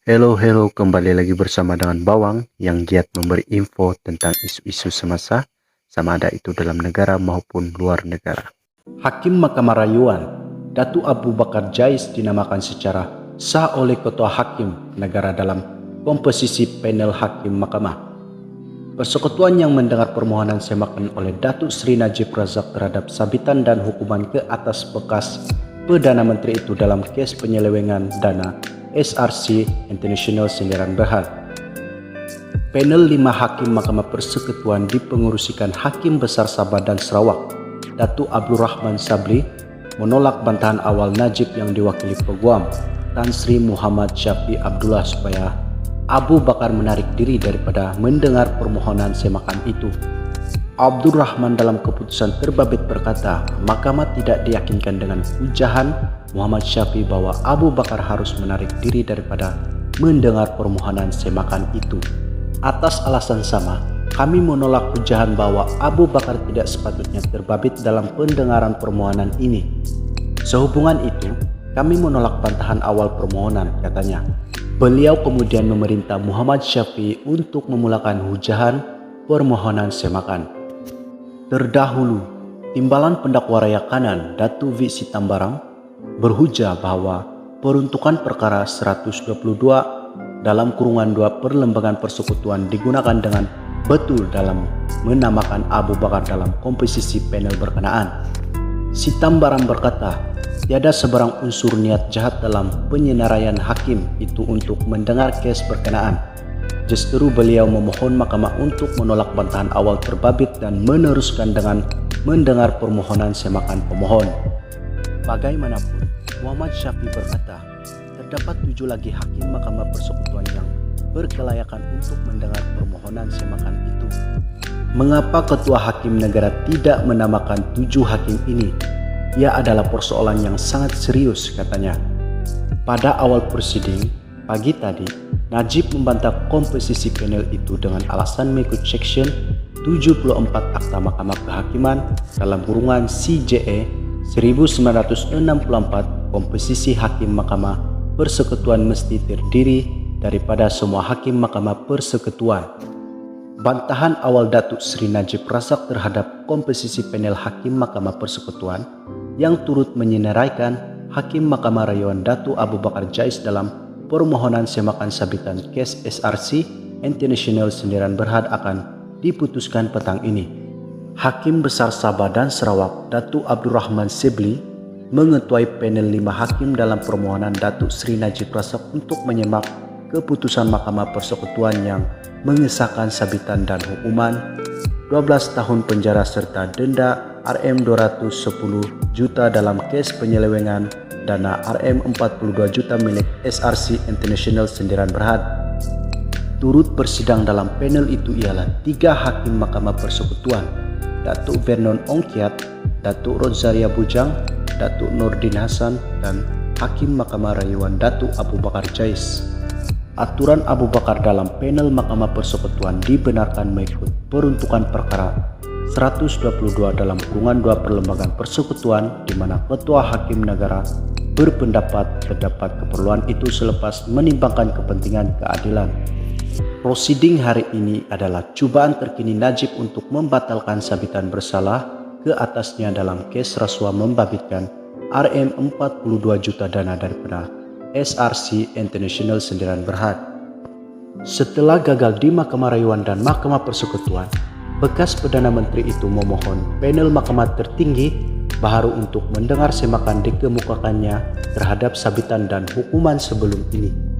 Hello, kembali lagi bersama dengan Bawang yang giat memberi info tentang isu-isu semasa, sama ada itu dalam negara maupun luar negara. Hakim Mahkamah Rayuan, Datu Abu Bakar Jais dinamakan secara sah oleh Ketua Hakim Negara dalam komposisi panel Hakim Mahkamah. Persekutuan yang mendengar permohonan semakan oleh Datuk Seri Najib Razak terhadap sabitan dan hukuman ke atas bekas Perdana Menteri itu dalam kes penyelewengan dana SRC International Sdn Bhd. Panel 5 Hakim Mahkamah Persekutuan dipengurusikan Hakim Besar Sabah dan Sarawak, Datuk Abdul Rahman Sabli, menolak bantahan awal Najib yang diwakili Peguam Tan Sri Muhammad Syafi Abdullah supaya Abu Bakar menarik diri daripada mendengar permohonan semakan itu. Abdul Rahman dalam keputusan terbabit berkata, Mahkamah tidak diyakinkan dengan hujahan Muhammad Syafi bahwa Abu Bakar harus menarik diri daripada mendengar permohonan semakan itu. Atas alasan sama, kami menolak hujahan bahwa Abu Bakar tidak sepatutnya terbabit dalam pendengaran permohonan ini. Sehubungan itu, kami menolak bantahan awal permohonan, katanya. Beliau kemudian memerintah Muhammad Syafi untuk memulakan hujahan permohonan semakan. Terdahulu, Timbalan Pendakwa Raya Kanan Datu V. Sitambarang berhujah bahwa peruntukan perkara 122 dalam kurungan 2 Perlembagaan Persekutuan digunakan dengan betul dalam menamakan Abu Bakar dalam komposisi panel berkenaan. Sitambarang berkata, tiada sebarang unsur niat jahat dalam penyenaraian hakim itu untuk mendengar kes berkenaan. Justru beliau memohon mahkamah untuk menolak bantahan awal terbabit dan meneruskan dengan mendengar permohonan semakan pemohon. Bagaimanapun, Muhammad Syafi berkata, terdapat 7 lagi hakim Mahkamah Persekutuan yang berkelayakan untuk mendengar permohonan semakan itu. Mengapa Ketua Hakim Negara tidak menamakan 7 hakim ini? Ia adalah persoalan yang sangat serius, katanya. Pada awal prosiding, pagi tadi, Najib membantah komposisi panel itu dengan alasan mengikut Section 74 Akta Mahkamah Kehakiman dalam kurungan CJE 1964, komposisi Hakim Mahkamah Persekutuan mesti terdiri daripada semua Hakim Mahkamah Persekutuan. Bantahan awal Datuk Seri Najib Razak terhadap komposisi panel Hakim Mahkamah Persekutuan yang turut menyenaraikan Hakim Mahkamah Rayuan Datu Abu Bakar Jais dalam permohonan semakan sabitan kes SRC International Sdn Bhd akan diputuskan petang ini. Hakim Besar Sabah dan Sarawak Datu Abdul Rahman Sabli mengetuai panel 5 hakim dalam permohonan Datuk Seri Najib Razak untuk menyemak keputusan Mahkamah Persekutuan yang mengesahkan sabitan dan hukuman 12 tahun penjara serta denda Rm210 juta dalam kes penyelewengan dana Rm42 juta milik SRC International Sdn Bhd. Turut bersidang dalam panel itu ialah 3 hakim Mahkamah Persekutuan, Datuk Vernon Ongkiat, Datuk Rosaria Bujang, Datuk Nordin Hasan, dan Hakim Mahkamah Rayuan Datuk Abu Bakar Jais. Aturan Abu Bakar dalam panel Mahkamah Persekutuan dibenarkan mengikut peruntukan perkara 122 dalam kurungan 2 Perlembagaan Persekutuan di mana Ketua Hakim Negara berpendapat terdapat keperluan itu selepas menimbangkan kepentingan keadilan. Prosiding hari ini adalah cubaan terkini Najib untuk membatalkan sabitan bersalah ke atasnya dalam kes rasuah membabitkan Rm42 juta dana daripada SRC International Sdn Bhd. Setelah gagal di Mahkamah Rayuan dan Mahkamah Persekutuan, bekas Perdana Menteri itu memohon panel Mahkamah Tertinggi baru untuk mendengar semakan dikemukakannya terhadap sabitan dan hukuman sebelum ini.